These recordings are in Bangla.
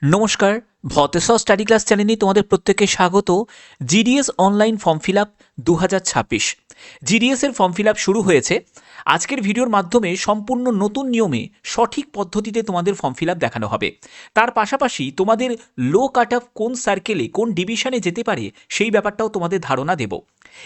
নমস্কার, ভতেশ্বর স্টাডি ক্লাস চ্যানেলে তোমাদের প্রত্যেককে স্বাগত। GDS online form fill up 2026 জিডিএসের ফর্ম ফিল আপ শুরু হয়েছে। আজকের ভিডিওর মাধ্যমে সম্পূর্ণ নতুন নিয়মে সঠিক পদ্ধতিতে তোমাদের ফর্ম ফিল আপ দেখানো হবে। তার পাশাপাশি তোমাদের লো কাট অফ কোন সার্কেলে কোন ডিভিশনে যেতে পারে সেই ব্যাপারটাও তোমাদের ধারণা দেব।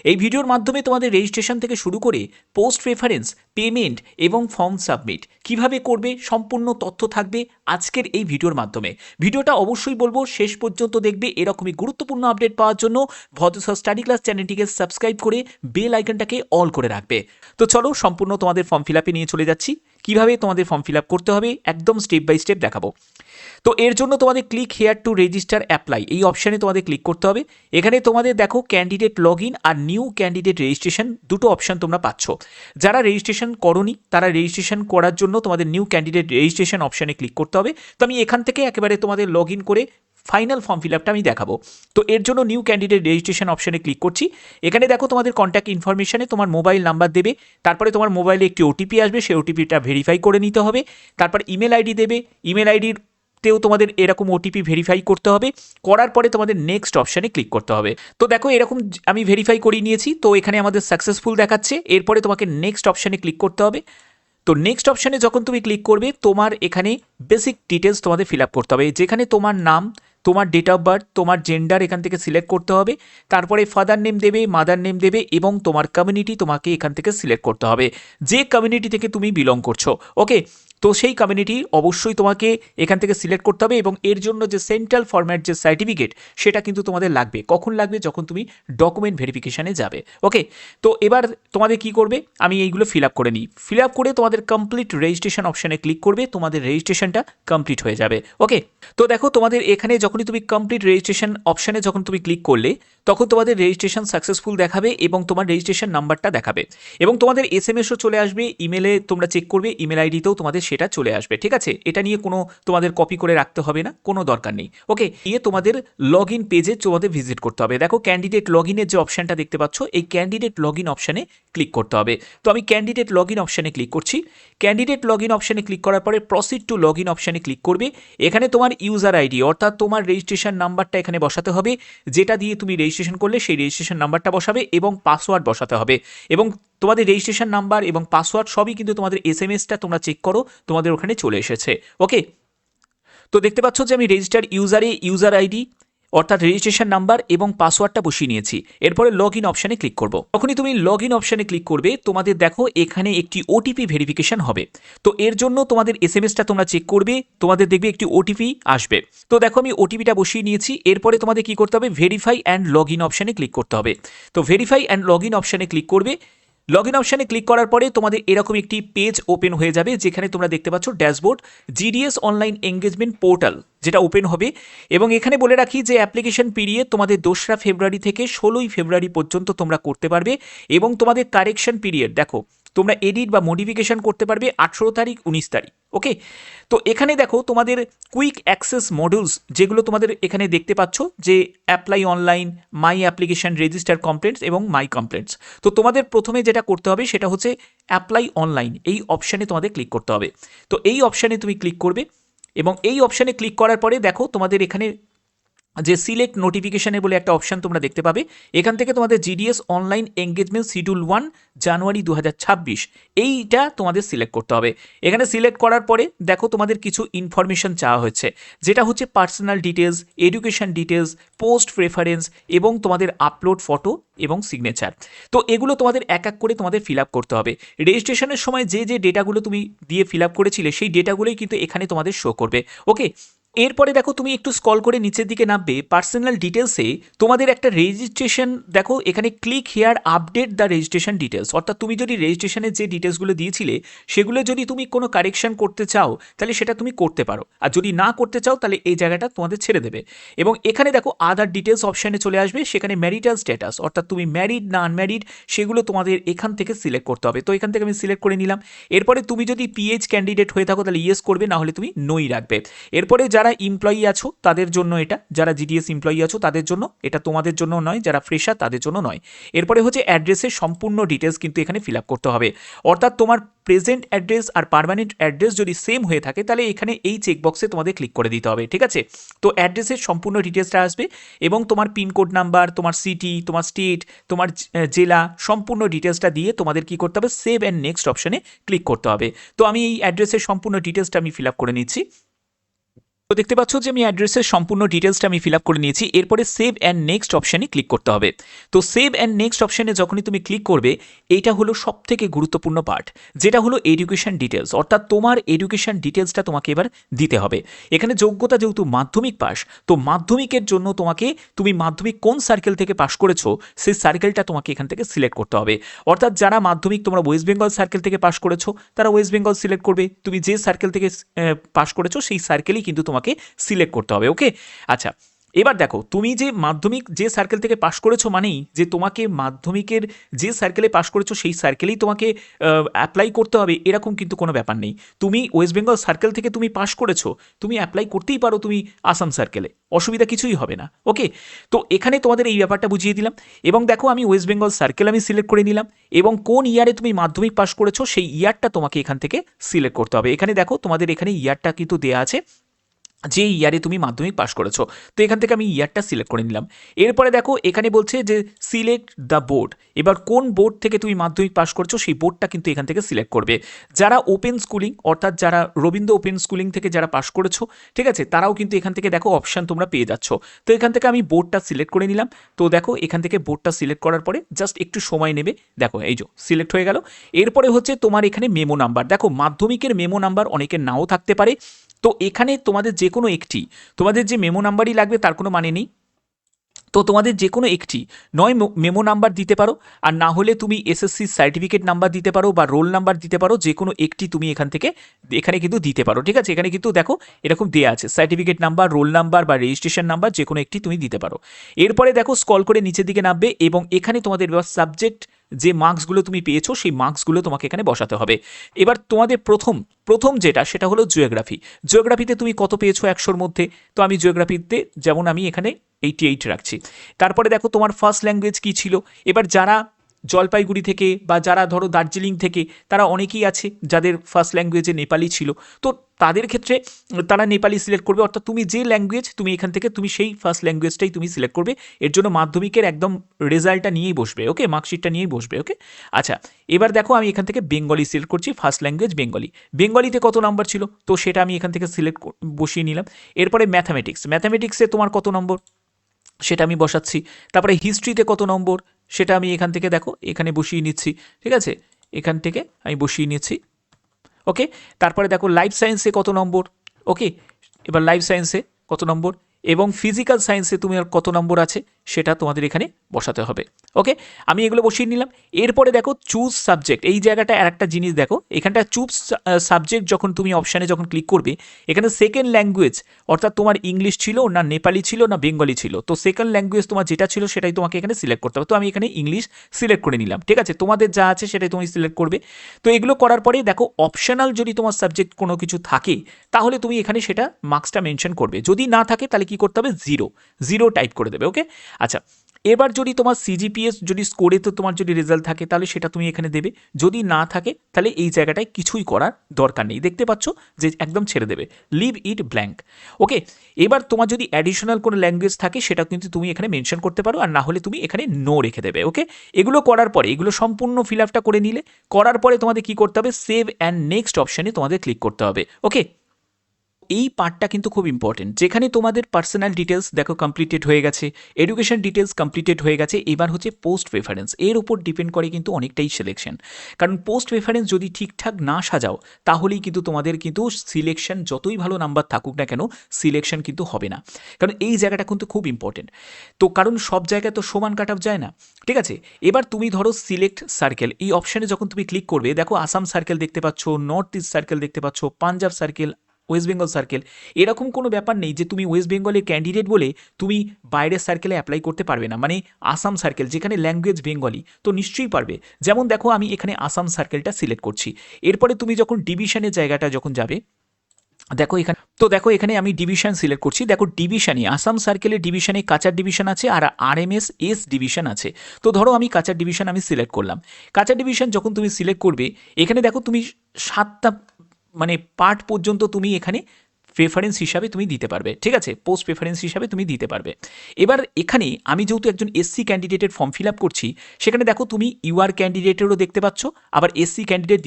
এই ভিডিওর মাধ্যমে তোমাদের রেজিস্ট্রেশন থেকে শুরু করে পোস্ট রেফারেন্স, পেমেন্ট এবং ফর্ম সাবমিট কিভাবে করবে সম্পূর্ণ তথ্য থাকবে আজকের এই ভিডিওর মাধ্যমে। ভিডিওটা অবশ্যই বলবো শেষ পর্যন্ত দেখবে। এরকমই গুরুত্বপূর্ণ আপডেট পাওয়ার জন্য ভতেশ্বর স্টাডি ক্লাস চ্যানেলটিকে সাবস্ক্রাইব করে বেল আইকনটাকে অল করে রাখবে। তো চলো সম্পূর্ণ তোমাদের ফর্ম ফিল আপে নিয়ে চলে যাচ্ছি। কিভাবে তোমাদের ফর্ম ফিল আপ করতে হবে একদম স্টেপ বাই স্টেপ দেখাবো। তো এর জন্য তোমাদের click here to register apply এই অপশানে তোমাদের ক্লিক করতে হবে। এখানে তোমাদের দেখো ক্যান্ডিডেট লগ ইন আর নিউ ক্যান্ডিডেট রেজিস্ট্রেশন দুটো অপশান তোমরা পাচ্ছ। যারা রেজিস্ট্রেশন করোনি তারা রেজিস্ট্রেশন করার জন্য তোমাদের নিউ ক্যান্ডিডেট রেজিস্ট্রেশন অপশানে ক্লিক করতে হবে। তো আমি এখান থেকে একেবারে তোমাদের লগ ইন করে ফাইনাল ফর্ম ফিল আপটা আমি দেখাবো। তো এর জন্য নিউ ক্যান্ডিডেট রেজিস্ট্রেশন অপশানে ক্লিক করছি। এখানে দেখো তোমাদের কন্ট্যাক্ট ইনফরমেশনে তোমার মোবাইল নাম্বার দেবে, তারপরে তোমার মোবাইলে একটি ওটিপি আসবে, সেই ওটিপিটা ভেরিফাই করে নিতে হবে। তারপর ইমেল আইডি দেবে, ইমেল আইডির তেও তোমাদের এরকম ওটিপি ভেরিফাই করতে হবে। করার পরে তোমাদের নেক্সট অপশানে ক্লিক করতে হবে। তো দেখো এরকম আমি ভেরিফাই করিয়ে নিয়েছি। তো এখানে আমাদের সাকসেসফুল দেখাচ্ছে। এরপরে তোমাকে নেক্সট অপশানে ক্লিক করতে হবে। তো নেক্সট অপশানে যখন তুমি ক্লিক করবে তোমার এখানে বেসিক ডিটেলস তোমাদের ফিল আপ করতে হবে, যেখানে তোমার নাম, তোমার ডেট অফ বার্থ, তোমার জেন্ডার এখান থেকে সিলেক্ট করতে হবে। তারপরে ফাদার নেম দেবে, মাদার নেম দেবে এবং তোমার কমিউনিটি তোমাকে এখান থেকে সিলেক্ট করতে হবে, যে কমিউনিটি থেকে তুমি বিলং করছো। ওকে, তো সেই কমিউনিটি অবশ্যই তোমাকে এখান থেকে সিলেক্ট করতে হবে এবং এর জন্য যে সেন্ট্রাল ফরম্যাট যে সার্টিফিকেট সেটা কিন্তু তোমাদের লাগবে। কখন লাগবে? যখন তুমি ডকুমেন্ট ভেরিফিকেশানে যাবে। ওকে, তো এবার তোমাদের কি করবে আমি এইগুলো ফিল আপ করে নিই। ফিল আপ করে তোমাদের কমপ্লিট রেজিস্ট্রেশন অপশানে ক্লিক করবে, তোমাদের রেজিস্ট্রেশনটা কমপ্লিট হয়ে যাবে। ওকে, তো দেখো তোমাদের এখানে যখনই তুমি কমপ্লিট রেজিস্ট্রেশন অপশানে যখন তুমি ক্লিক করলে তখন তোমাদের রেজিস্ট্রেশন সাকসেসফুল দেখাবে এবং তোমার রেজিস্ট্রেশন নাম্বারটা দেখাবে এবং তোমাদের এসএমএসও চলে আসবে। ইমেলে তোমরা চেক করবে, ইমেল আইডিতেও তোমাদের সেটা চলে আসবে। ঠিক আছে, এটা নিয়ে কোনো তোমাদের কপি করে রাখতে হবে না, কোনো দরকার নেই। ওকে, নিয়ে তোমাদের লগ ইন পেজে তোমাদের ভিজিট করতে হবে। দেখো ক্যান্ডিডেট লগ ইনের যে অপশানটা দেখতে পাচ্ছ, এই ক্যান্ডিডেট লগ ইন অপশানে ক্লিক করতে হবে। তো আমি ক্যান্ডিডেট লগ ইন অপশানে ক্লিক করছি। ক্যান্ডিডেট লগ ইন অপশানে ক্লিক করার পরে প্রসিড টু লগ ইন অপশানে ক্লিক করবে। এখানে তোমার ইউজার আইডি অর্থাৎ তোমার রেজিস্ট্রেশন নাম্বারটা এখানে বসাতে হবে, যেটা দিয়ে তুমি রেজিস্ট্রেশন করলে সেই রেজিস্ট্রেশন নাম্বারটা বসাবে এবং পাসওয়ার্ড বসাতে হবে। এবং তোমাদের রেজিস্ট্রেশন নাম্বার এবং পাসওয়ার্ড সবই কিন্তু তোমাদের এসএমএসটা তোমরা চেক করো তোমাদের ওখানে চলে এসেছে। ওকে, তো দেখতে পাচ্ছ যে আমি রেজিস্টার ইউজারে ইউজার আইডি অর্থাৎ রেজিস্ট্রেশন নাম্বার এবং পাসওয়ার্ডটা বসিয়ে নিয়েছি। এরপরে লগ ইন অপশানে ক্লিক করব। তখনই তুমি লগ ইন অপশানে ক্লিক করবে তোমাদের দেখো এখানে একটি ওটিপি ভেরিফিকেশন হবে। তো এর জন্য তোমাদের এসএমএসটা তোমরা চেক করবে, তোমাদের দেখবে একটি ওটিপি আসবে। তো দেখো আমি ওটিপিটা বসিয়ে নিয়েছি। এরপরে তোমাদের কি করতে হবে? ভেরিফাই অ্যান্ড লগ ইন অপশানে ক্লিক করতে হবে। তো ভেরিফাই অ্যান্ড লগ ইন অপশানে ক্লিক করবে। লগ ইন অপশানে ক্লিক করার পরে তোমাদের এরকম একটি পেজ ওপেন হয়ে যাবে, যেখানে তোমরা দেখতে পাচ্ছ dashboard GDS online engagement portal যেটা ওপেন হবে। এবং এখানে বলে রাখি যে অ্যাপ্লিকেশন পিরিয়ড তোমাদের 2রা ফেব্রুয়ারি থেকে 16ই ফেব্রুয়ারি পর্যন্ত তোমরা করতে পারবে এবং তোমাদের কারেকশন পিরিয়ড দেখো তোমরা এডিট বা মডিফিকেশন করতে পারবে 18 তারিখ 19 তারিখ। ওকে, তো এখানে দেখো তোমাদের কুইক অ্যাক্সেস মডিউলস যেগুলো তোমাদের এখানে দেখতে পাচ্ছ যে অ্যাপ্লাই অনলাইন, মাই অ্যাপ্লিকেশন, রেজিস্টার কমপ্লেন্টস এবং মাই কমপ্লেন্টস। তো তোমাদের প্রথমে যেটা করতে হবে সেটা হচ্ছে অ্যাপ্লাই অনলাইন, এই অপশানে তোমাদের ক্লিক করতে হবে। তো এই অপশানে তুমি ক্লিক করবে এবং এই অপশানে ক্লিক করার পরে দেখো তোমাদের এখানে যে সিলেক্ট নোটিফিকেশানে বলে একটা অপশান তোমরা দেখতে পাবে। এখান থেকে তোমাদের জিডিএস অনলাইন এঙ্গেজমেন্ট শিডিউল 1 জানুয়ারি 2026 এইটা তোমাদের সিলেক্ট করতে হবে। এখানে সিলেক্ট করার পরে দেখো তোমাদের কিছু ইনফরমেশন চাওয়া হচ্ছে, যেটা হচ্ছে personal details, education details, post preference এবং তোমাদের আপলোড ফটো এবং সিগনেচার। তো এগুলো তোমাদের এক এক করে তোমাদের ফিল আপ করতে হবে। রেজিস্ট্রেশনের সময় যে যে ডেটাগুলো তুমি দিয়ে ফিল আপ করেছিলে সেই ডেটাগুলোই কিন্তু এখানে তোমাদের শো করবে। ওকে, এরপরে দেখো তুমি একটু স্ক্রল করে নিচের দিকে নামবে, পার্সোনাল ডিটেলসে তোমাদের একটা রেজিস্ট্রেশন দেখো এখানে click here update the registration details. অর্থাৎ তুমি যদি রেজিস্ট্রেশনের যে ডিটেলসগুলো দিয়েছিলে সেগুলো যদি তুমি কোনো কারেকশন করতে চাও তাহলে সেটা তুমি করতে পারো, আর যদি না করতে চাও তাহলে এই জায়গাটা তোমাদের ছেড়ে দেবে। এবং এখানে দেখো আদার ডিটেলস অপশানে চলে আসবে, সেখানে ম্যারিটাল স্ট্যাটাস অর্থাৎ তুমি ম্যারিড না আনম্যারিড সেগুলো তোমাদের এখান থেকে সিলেক্ট করতে হবে। তো এখান থেকে আমি সিলেক্ট করে নিলাম। এরপরে তুমি যদি পিএইচ ক্যান্ডিডেট হয়ে থাকো তাহলে ইয়েস করবে, না হলে তুমি নোই রাখবে। এরপরে যারা যারা এমপ্লয়ি আছো তাদের জন্য এটা, যারা জিডিএস এমপ্লয়ি আছো তাদের জন্য এটা, তোমাদের জন্য নয়, যারা ফ্রেশার তাদের জন্য নয়। এরপরে হচ্ছে অ্যাড্রেসের সম্পূর্ণ ডিটেলস কিন্তু এখানে ফিল আপ করতে হবে, অর্থাৎ তোমার প্রেজেন্ট অ্যাড্রেস আর পার্মানেন্ট অ্যাড্রেস যদি সেম হয়ে থাকে তাহলে এখানে এই চেকবক্সে তোমাদের ক্লিক করে দিতে হবে, ঠিক আছে। তো অ্যাড্রেসের সম্পূর্ণ ডিটেলসটা আসবে এবং তোমার পিনকোড নাম্বার, তোমার সিটি, তোমার স্টেট, তোমার জেলা, সম্পূর্ণ ডিটেলসটা দিয়ে তোমাদের কি করতে হবে, সেভ অ্যান্ড নেক্সট অপশনে ক্লিক করতে হবে। তো আমি এই অ্যাড্রেসের সম্পূর্ণ ডিটেলসটা আমি ফিল আপ করে নিচ্ছি। তো দেখতে পাচ্ছ যে আমি অ্যাড্রেসের সম্পূর্ণ ডিটেলসটা আমি ফিল আপ করে নিয়েছি। এরপরে সেভ অ্যান্ড নেক্সট অপশানে ক্লিক করতে হবে। তো সেভ অ্যান্ড নেক্সট অপশানে যখনই তুমি ক্লিক করবে, এইটা হলো সব থেকে গুরুত্বপূর্ণ পার্ট, যেটা হলো এডুকেশন ডিটেলস, অর্থাৎ তোমার এডুকেশন ডিটেলসটা তোমাকে এবার দিতে হবে। এখানে যোগ্যতা যেহেতু মাধ্যমিক পাস, তো মাধ্যমিকের জন্য তুমি মাধ্যমিক কোন সার্কেল থেকে পাস করেছো সেই সার্কেলটা তোমাকে এখান থেকে সিলেক্ট করতে হবে। অর্থাৎ যারা মাধ্যমিক তোমরা ওয়েস্ট বেঙ্গল সার্কেল থেকে পাস করেছো তারা ওয়েস্ট বেঙ্গল সিলেক্ট করবে, তুমি যে সার্কেল থেকে পাস করেছো সেই সার্কেলই কিন্তু তোমাকে সিলেক্ট করতে হবে, ওকে। আচ্ছা, এবার দেখো তুমি যে মাধ্যমিক যে সার্কেল থেকে পাশ করেছো মানেই যে তোমাকে মাধ্যমিকের যে সার্কেলে পাশ করেছো সেই সার্কেলেই তোমাকে অ্যাপ্লাই করতে হবে এরকম কিন্তু কোনো ব্যাপার নেই। তুমি ওয়েস্ট বেঙ্গল সার্কেল থেকে তুমি পাশ করেছো, তুমি অ্যাপ্লাই করতেই পারো তুমি আসাম সার্কেলে, অসুবিধা কিছুই হবে না, ওকে। তো এখানে তোমাদের এই ব্যাপারটা বুঝিয়ে দিলাম। এবং দেখো আমি ওয়েস্ট বেঙ্গল সার্কেল আমি সিলেক্ট করে নিলাম এবং কোন ইয়ারে তুমি মাধ্যমিক পাশ করেছো সেই ইয়ারটা তোমাকে এখান থেকে সিলেক্ট করতে হবে। এখানে দেখো তোমাদের এখানে ইয়ারটা কিন্তু দেওয়া আছে, যে ইয়ারে তুমি মাধ্যমিক পাস করেছো। তো এখান থেকে আমি ইয়ারটা সিলেক্ট করে নিলাম। এরপরে দেখো এখানে বলছে যে সিলেক্ট দ্য বোর্ড, এবার কোন বোর্ড থেকে তুমি মাধ্যমিক পাস করছো সেই বোর্ডটা কিন্তু এখান থেকে সিলেক্ট করবে। যারা ওপেন স্কুলিং, অর্থাৎ যারা রবীন্দ্র ওপেন স্কুলিং থেকে যারা পাস করেছো, ঠিক আছে, তারাও কিন্তু এখান থেকে দেখো অপশান তোমরা পেয়ে যাচ্ছ। তো এখান থেকে আমি বোর্ডটা সিলেক্ট করে নিলাম। তো দেখো এখান থেকে বোর্ডটা সিলেক্ট করার পরে জাস্ট একটু সময় নেবে, দেখো এই যে সিলেক্ট হয়ে গেল। এরপরে হচ্ছে তোমার এখানে মেমো নাম্বার, দেখো মাধ্যমিকের মেমো নাম্বার অনেকের নাও থাকতে পারে। তো এখানে তোমাদের যে কোনো একটি, তোমাদের যে মেমো নাম্বারই লাগবে তার কোনো মানে নেই। তো তোমাদের যে কোনো একটি নয় মেমো নাম্বার দিতে পারো, আর না হলে তুমি এসএসসি সার্টিফিকেট নাম্বার দিতে পারো বা রোল নাম্বার দিতে পারো, যে কোনো একটি তুমি এখানে কিন্তু দিতে পারো, ঠিক আছে। এখানে কিন্তু দেখো এরকম দেওয়া আছে সার্টিফিকেট নাম্বার, রোল নাম্বার বা রেজিস্ট্রেশন নাম্বার, যে কোনো একটি তুমি দিতে পারো। এরপরে দেখো স্ক্রল করে নিচের দিকে নামবে এবং এখানে তোমাদের সাবজেক্ট যে মার্কসগুলো তুমি পেয়েছো সেই মার্কসগুলো তোমাকে এখানে বসাতে হবে। এবার তোমাদের প্রথম যেটা সেটা হলো জিওগ্রাফি। জিওগ্রাফিতে তুমি কত পেয়েছো 100-র মধ্যে, তো আমি জিওগ্রাফিতে যেমন আমি এখানে 88 রাখছি। তারপরে দেখো তোমার ফার্স্ট ল্যাঙ্গুয়েজ কী ছিল। এবার যারা জলপাইগুড়ি থেকে বা যারা ধরো দার্জিলিং থেকে, তারা অনেকেই আছে যাদের ফার্স্ট ল্যাঙ্গুয়েজে নেপালি ছিল, তো তাদের ক্ষেত্রে তারা নেপালি সিলেক্ট করবে। অর্থাৎ তুমি যে ল্যাঙ্গুয়েজ তুমি এখান থেকে তুমি সেই ফার্স্ট ল্যাঙ্গুয়েজটাই তুমি সিলেক্ট করবে। এর জন্য মাধ্যমিকের একদম রেজাল্টটা নিয়েই বসবে, ওকে, মার্কশিটটা নিয়েই বসবে, ওকে। আচ্ছা, এবার দেখো আমি এখান থেকে বেঙ্গলি সিলেক্ট করছি, ফার্স্ট ল্যাঙ্গুয়েজ বেঙ্গলি। বেঙ্গলিতে কত নাম্বার ছিল তো সেটা আমি এখান থেকে সিলেক্ট বসিয়ে নিলাম। এরপরে ম্যাথামেটিক্সে তোমার কত নম্বর সেটা আমি বসাচ্ছি। তারপরে হিস্ট্রিতে কত নম্বর সেটা আমি এখান থেকে দেখো এখানে বসিয়ে নিচ্ছি, ঠিক আছে, এখান থেকে আমি বসিয়ে নিচ্ছি, ওকে। তারপরে দেখো লাইফ সায়েন্সে কত নম্বর, ওকে, এবার লাইফ সায়েন্সে কত নম্বর এবং ফিজিক্যাল সায়েন্সে তুমি আর কত নম্বর আছে সেটা তোমাদের এখানে বসাতে হবে, ওকে। আমি এগুলো বসিয়ে নিলাম। এরপরে দেখো চুজ সাবজেক্ট, এই জায়গাটা আর একটা জিনিস দেখো, এখানটা চুজ সাবজেক্ট যখন তুমি অপশানে যখন ক্লিক করবে, এখানে সেকেন্ড ল্যাঙ্গুয়েজ অর্থাৎ তোমার ইংলিশ ছিল না নেপালি ছিল না বেঙ্গলি ছিল, তো সেকেন্ড ল্যাঙ্গুয়েজ তোমার যেটা ছিল সেটাই তোমাকে এখানে সিলেক্ট করতে হবে। তো আমি এখানে ইংলিশ সিলেক্ট করে নিলাম, ঠিক আছে, তোমাদের যা আছে সেটাই তুমি সিলেক্ট করবে। তো এগুলো করার পরে দেখো অপশনাল যদি তোমার সাবজেক্ট কোনো কিছু থাকে তাহলে তুমি এখানে সেটা মার্কসটা মেনশন করবে, যদি না থাকে তাহলে কি করতে হবে, জিরো টাইপ করে দেবে, ওকে। আচ্ছা, এবার যদি তোমার সিজিপিএস যদি স্কোরে তো তোমার যদি রেজাল্ট থাকে তাহলে সেটা তুমি এখানে দেবে, যদি না থাকে তাহলে এই জায়গাটায় কিছুই করার দরকার নেই, দেখতে পাচ্ছ যে একদম ছেড়ে দেবে, লিভ ইট ব্ল্যাঙ্ক, ওকে। এবার তোমার যদি অ্যাডিশনাল কোনো ল্যাঙ্গুয়েজ থাকে সেটা কিন্তু তুমি এখানে মেনশন করতে পারো, আর না হলে তুমি এখানে নো রেখে দেবে, ওকে। এগুলো করার পরে এগুলো সম্পূর্ণ ফিল আপটা করে নিলে, করার পরে তোমাদের কি করতে হবে, সেভ অ্যান্ড নেক্সট অপশানে তোমাদের ক্লিক করতে হবে, ওকে। এই পার্টটা কিন্তু খুব ইম্পর্টেন্ট, যেখানে তোমাদের পার্সোনাল ডিটেলস দেখো কমপ্লিটেড হয়ে গেছে, এডুকেশন ডিটেলস কমপ্লিটেড হয়ে গেছে। এবার হচ্ছে পোস্ট প্রেফারেন্স, এর উপর ডিপেন্ড করে কিন্তু অনেকটাই সিলেকশন, কারণ পোস্ট প্রেফারেন্স যদি ঠিকঠাক না সাজাও তাহলেই কিন্তু তোমাদের কিন্তু সিলেকশন যতই ভালো নাম্বার থাকুক না কেন সিলেকশন কিন্তু হবে না, কারণ এই জায়গাটা কিন্তু খুব ইম্পর্টেন্ট। তো কারণ সব জায়গায় তো সমান কাট অফ যায় না, ঠিক আছে। এবার তুমি ধরো সিলেক্ট সার্কেল, এই অপশানে যখন তুমি ক্লিক করবে দেখো আসাম সার্কেল দেখতে পাচ্ছ, নর্থ ইস্ট সার্কেল দেখতে পাচ্ছ, Punjab circle, West Bengal circle. এরকম কোনো ব্যাপার নেই যে তুমি ওয়েস্ট বেঙ্গলের ক্যান্ডিডেট বলে তুমি বাইরের সার্কেলে অ্যাপ্লাই করতে পারবে না, মানে আসাম সার্কেল যেখানে ল্যাঙ্গুয়েজ বেঙ্গলি তো নিশ্চয়ই পারবে। যেমন দেখো আমি এখানে আসাম সার্কেলটা সিলেক্ট করছি। এরপরে তুমি যখন ডিভিশনের জায়গাটা যখন যাবে দেখো এখানে আমি ডিভিশন সিলেক্ট করছি। দেখো ডিভিশনে আসাম সার্কেলের ডিভিশনে কাচার ডিভিশন আছে আর আরএমএস এস ডিভিশন আছে। তো ধরো আমি কাচার ডিভিশন আমি সিলেক্ট করলাম। কাচার ডিভিশন যখন তুমি সিলেক্ট করবে, এখানে দেখো তুমি 7টা মানে পার্ট পর্যন্ত তুমি এখানে প্রেফারেন্স হিসাবে তুমি দিতে পারবে, ঠিক আছে, পোস্ট প্রেফারেন্স হিসাবে তুমি দিতে পারবে। এবার এখানে আমি যেহেতু একজন এসসি ক্যান্ডিডেটের ফর্ম ফিল আপ করছি, সেখানে দেখো তুমি ইউআর ক্যান্ডিডেটেরও দেখতে পাচ্ছ, আবার এসসি ক্যান্ডিডেট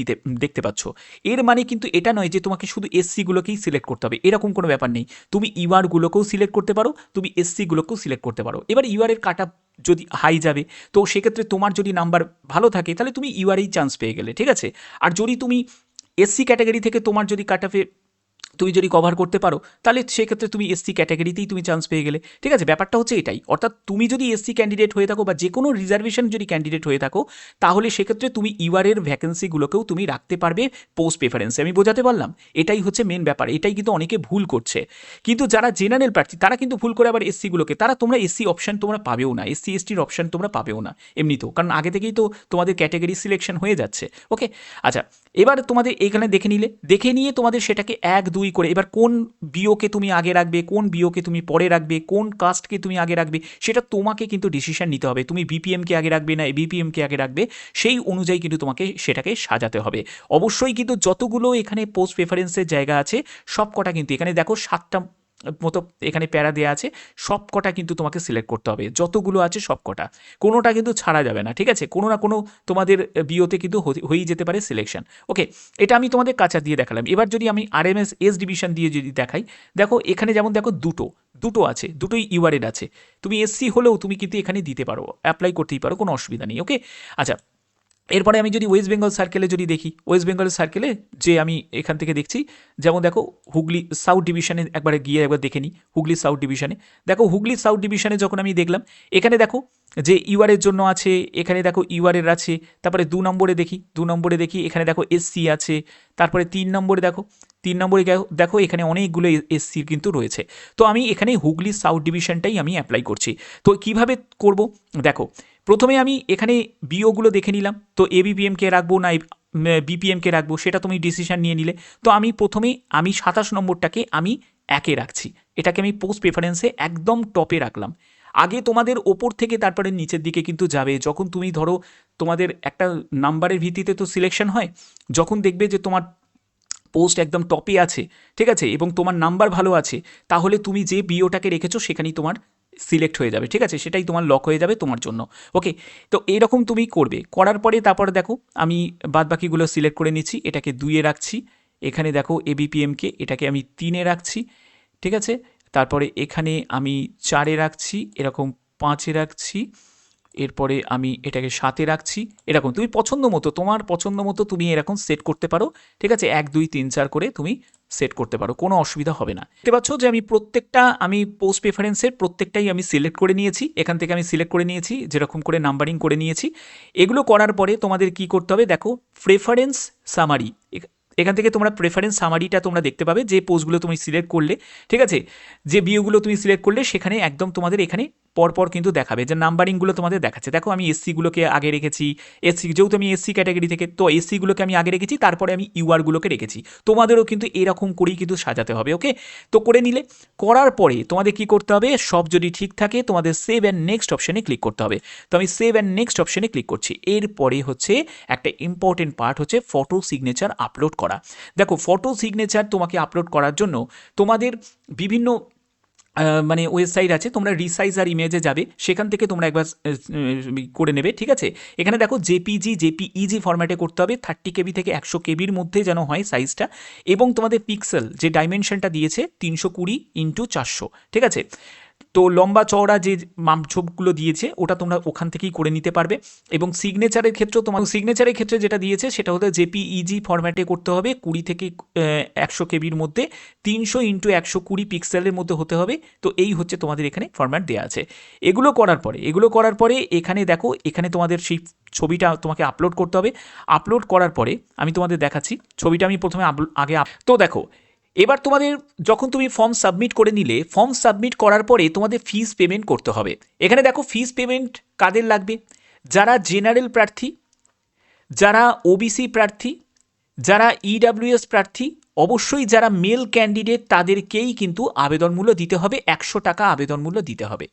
দেখতে পাচ্ছ। এর মানে কিন্তু এটা নয় যে তোমাকে শুধু এসসিগুলোকেই সিলেক্ট করতে হবে, এরকম কোনো ব্যাপার নেই। তুমি ইউআরগুলোকেও সিলেক্ট করতে পারো, তুমি এসসিগুলোকেও সিলেক্ট করতে পারো। এবার ইউআরের কাট আপ যদি হাই যাবে, তো সেক্ষেত্রে তোমার যদি নাম্বার ভালো থাকে তাহলে তুমি ইউআরেই চান্স পেয়ে গেলে, ঠিক আছে। আর যদি তুমি এসসি ক্যাটাগরি থেকে তোমার যদি কাট আপে তুমি যদি কভার করতে পারো, তাহলে সেক্ষেত্রে তুমি এসসি ক্যাটাগরিতেই তুমি চান্স পেয়ে গেলে, ঠিক আছে। ব্যাপারটা হচ্ছে এটাই, অর্থাৎ তুমি যদি এসসি ক্যান্ডিডেট হয়ে থাকো বা যে কোনো রিজার্ভেশন যদি ক্যান্ডিডেট হয়ে থাকো, তাহলে সেক্ষেত্রে তুমি ইউআরের ভ্যাকেন্সিগুলোকেও তুমি রাখতে পারবে পোস্ট প্রেফারেন্সে। আমি বোঝাতে পারলাম? এটাই হচ্ছে মেন ব্যাপার। এটাই কিন্তু অনেকে ভুল করছে। কিন্তু যারা জেনারেল প্রার্থী তারা কিন্তু ভুল করে আবার এসসিগুলোকে, তোমরা এসসি অপশন তোমরা পাবেও না, এসসি এসটির অপশন তোমরা পাবেও না এমনিতেও, কারণ আগে থেকেই তো তোমাদের ক্যাটাগরি সিলেকশন হয়ে যাচ্ছে। ওকে, আচ্ছা, এবার তোমাদের এইখানে দেখে নিয়ে তোমাদের সেটাকে 1-2 করে, এবার কোন বিওকে তুমি আগে রাখবে, কোন বিওকে তুমি পরে রাখবে, কোন কাস্টকে তুমি আগে রাখবে, সেটা তোমাকে কিন্তু ডিসিশন নিতে হবে। তুমি বিপিএমকে আগে রাখবে না এবিপিএমকে আগে রাখবে, সেই অনুযায়ী কিন্তু তোমাকে সেটাকে সাজাতে হবে। অবশ্যই কিন্তু যতগুলো এখানে পোস্ট প্রেফারেন্সের জায়গা আছে সব কটা কিন্তু এখানে দেখো 7টা মতো এখানে প্যারা দেওয়া আছে, সব কটা কিন্তু তোমাকে সিলেক্ট করতে হবে, যতগুলো আছে সব কটা, কোনোটা কিন্তু ছাড়া যাবে না, ঠিক আছে। কোনো না কোনো তোমাদের বিওতে কিন্তু হয়েই যেতে পারে সিলেকশন। ওকে, এটা আমি তোমাদের কাঁচা দিয়ে দেখালাম। এবার যদি আমি আরএমএস এস ডিভিশন দিয়ে যদি দেখাই, দেখো এখানে যেমন দেখো দুটো আছে, দুটোই ইউআরের আছে। তুমি এসসি হলেও তুমি কিন্তু এখানে দিতে পারো, অ্যাপ্লাই করতেই পারো, কোনো অসুবিধা নেই। ওকে, আচ্ছা, এরপরে আমি যদি ওয়েস্ট বেঙ্গল সার্কেলে যদি দেখি, ওয়েস্ট বেঙ্গল সার্কেলে যে আমি এখান থেকে দেখছি, যেমন দেখো হুগলি সাউথ ডিভিশনে একবারে গিয়ে একবার দেখে নিই। হুগলি সাউথ ডিভিশনে দেখো, হুগলি সাউথ ডিভিশনে যখন আমি দেখলাম, এখানে দেখো যে ইউআরের জন্য আছে, এখানে দেখো ইউআরের আছে। তারপরে 2 নম্বরে দেখি এখানে দেখো এসসি আছে। তারপরে 3 নম্বরে দেখো এখানে অনেকগুলো এসসির কিন্তু রয়েছে। তো আমি এখানে হুগলি সাউথ ডিভিশনটাই আমি অ্যাপ্লাই করছি। তো কিভাবে করব দেখো, প্রথমে আমি এখানে বিওগুলো দেখে নিলাম, তো এবিপিএমকে রাখবো না বিপিএমকে রাখবো সেটা তুমি ডিসিশন নিয়ে নিলে। তো আমি প্রথমে 27 নম্বরটাকে আমি 1-এ রাখছি, এটাকে আমি পোস্ট প্রেফারেন্সে একদম টপে রাখলাম। আগে তোমাদের ওপর থেকে তারপরে নিচের দিকে কিন্তু যাবে, যখন তুমি ধরো তোমাদের একটা নাম্বারের ভিত্তিতে তো সিলেকশন হয়, যখন দেখবে যে তোমার পোস্ট একদম টপে আছে, ঠিক আছে, এবং তোমার নাম্বার ভালো আছে, তাহলে তুমি যে বিওটাকে রেখেছো সেখানেই তোমার সিলেক্ট হয়ে যাবে, ঠিক আছে, সেটাই তোমার লক হয়ে যাবে তোমার জন্য। ওকে, তো এইরকম তুমি করবে, করার পরে তারপরে দেখো আমি বাদবাকিগুলো সিলেক্ট করে নিচ্ছি, এটাকে 2-এ রাখছি। এখানে দেখো এবিপিএমকে এটাকে আমি 3-এ রাখছি, ঠিক আছে। তারপরে এখানে আমি 4-এ রাখছি, এরকম 5-এ রাখছি, এরপরে আমি এটাকে 7-এ রাখছি। এরকম তুমি তোমার পছন্দ মতো তুমি এরকম সেট করতে পারো, ঠিক আছে, 1 2 3 4 করে তুমি সেট করতে পারো, কোনো অসুবিধা হবে না। দেখতে পাচ্ছ যে আমি পোস্ট প্রেফারেন্সের প্রত্যেকটাই আমি সিলেক্ট করে নিয়েছি, এখান থেকে আমি সিলেক্ট করে নিয়েছি, যেরকম করে নাম্বারিং করে নিয়েছি। এগুলো করার পরে তোমাদের কি করতে হবে দেখো, প্রেফারেন্স সামারি, এখান থেকে তোমরা প্রেফারেন্স সামারিটা তোমরা দেখতে পাবে, যে পোস্টগুলো তুমি সিলেক্ট করলে, ঠিক আছে, যে বিওগুলো তুমি সিলেক্ট করলে, সেখানে একদম তোমাদের এখানে পরপর কিন্তু দেখাবে যে নাম্বারিংগুলো তোমাদের দেখাচ্ছে। দেখো আমি এসসিগুলোকে আগে রেখেছি, যেহেতু আমি এসসি ক্যাটাগরি থেকে, তো এসসিগুলোকে আমি আগে রেখেছি, তারপরে আমি ইউআরগুলোকে রেখেছি। তোমাদেরও কিন্তু এরকম করেই কিন্তু সাজাতে হবে। ওকে, তো করে নিলে, করার পরে তোমাদের কি করতে হবে, সব যদি ঠিক থাকে তোমাদের সেভ অ্যান্ড নেক্সট অপশনে ক্লিক করতে হবে। তো আমি সেভ অ্যান্ড নেক্সট অপশনে ক্লিক করছি। এরপরে হচ্ছে একটা ইম্পর্টেন্ট পার্ট হচ্ছে ফটো সিগনেচার আপলোড করা। দেখো ফটো সিগনেচার তোমাকে আপলোড করার জন্য তোমাদের বিভিন্ন মানে ওয়েবসাইট আছে, তোমরা রিসাইজ আর ইমেজে যাবে, সেখান থেকে তোমরা একবার করে নেবে, ঠিক আছে। এখানে দেখো জেপিইজি ফরম্যাটে করতে হবে, 30 KB থেকে 100 KBর মধ্যে যেন হয় সাইজটা, এবং তোমাদের পিক্সেল যে ডাইমেনশনটা দিয়েছে 320x400, ঠিক আছে। তো লম্বা চওড়া যে মাপঝোপগুলো দিয়েছে ওটা তোমরা ওখান থেকেই করে নিতে পারবে। এবং সিগনেচারের ক্ষেত্রে যেটা দিয়েছে সেটা হলো জেপিইজি ফরম্যাটে করতে হবে, 20 থেকে 100 KBর মধ্যে, 300x120 পিক্সেলের মধ্যে হতে হবে। তো এই হচ্ছে তোমাদের এখানে ফরম্যাট দেওয়া আছে। এগুলো করার পরে এখানে দেখো, এখানে তোমাদের সেই ছবিটা তোমাকে আপলোড করতে হবে। আপলোড করার পরে আমি তোমাদের দেখাচ্ছি ছবিটা, আমি প্রথমে তো দেখো, এবার তোমাদের যখন তুমি ফর্ম সাবমিট করে নিলে, ফর্ম সাবমিট করার পরে তোমাদের ফিস পেমেন্ট করতে হবে। এখানে দেখো ফিস পেমেন্ট কাদের লাগবে, যারা জেনারেল প্রার্থী, যারা ওবিসি প্রার্থী, যারা ইডাব্লিউএস প্রার্থী, অবশ্যই যারা মেল ক্যান্ডিডেট তাদেরকেই কিন্তু আবেদন মূল্য দিতে হবে, 100 টাকা আবেদন মূল্য দিতে হবে।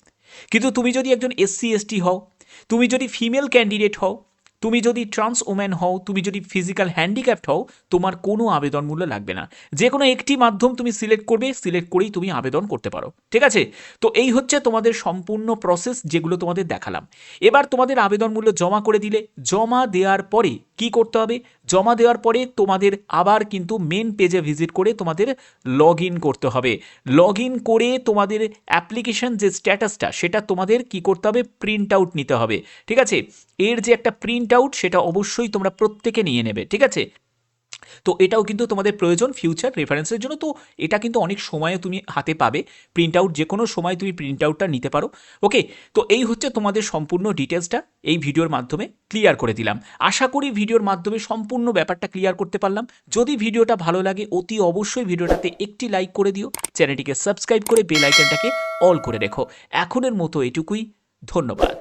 কিন্তু তুমি যদি একজন SC ST হও, তুমি যদি ফিমেল ক্যান্ডিডেট হও, তুমি যদি ট্রান্স ওম্যান হও, তুমি যদি ফিজিক্যাল হ্যান্ডিক্যাপ্ট হও, তোমার কোনো আবেদন মূল্য লাগবে না। যে কোনো একটি মাধ্যম তুমি সিলেক্ট করবে, সিলেক্ট করেই তুমি আবেদন করতে পারো। ঠিক আছে? তো এই হচ্ছে তোমাদের সম্পূর্ণ প্রসেস, যেগুলো তোমাদের দেখালাম। এবার তোমাদের আবেদন মূল্য জমা করে দিলে, জমা দেওয়ার পরে কি করতে হবে? জমা দেওয়ার পরে তোমাদের আবার কিন্তু মেন পেজে ভিজিট করে তোমাদের লগ ইন করতে হবে। লগ ইন করে তোমাদের অ্যাপ্লিকেশন যে স্ট্যাটাসটা, সেটা তোমাদের কি করতে হবে? প্রিন্ট আউট নিতে হবে। ঠিক আছে? এর যে একটা প্রিন্ট আউট, সেটা অবশ্যই তোমরা প্রত্যেকে নিয়ে নেবে। ঠিক আছে? তো এটাও কিন্তু তোমাদের প্রয়োজন ফিউচার রেফারেন্সের জন্য। তো এটা কিন্তু অনেক সময়ে তুমি হাতে পাবে প্রিন্ট আউট, যে কোনো সময় তুমি প্রিন্ট আউটটা নিতে পারো। ওকে, তো এই হচ্ছে তোমাদের সম্পূর্ণ ডিটেলসটা এই ভিডিওর মাধ্যমে ক্লিয়ার করে দিলাম। আশা করি ভিডিওর মাধ্যমে সম্পূর্ণ ব্যাপারটা ক্লিয়ার করতে পারলাম। যদি ভিডিওটা ভালো লাগে অতি অবশ্যই ভিডিওটাতে একটি লাইক করে দিও, চ্যানেলটিকে সাবস্ক্রাইব করে বেল আইকনটাকে অল করে রেখো। এখনের মতো এটুকুই, ধন্যবাদ।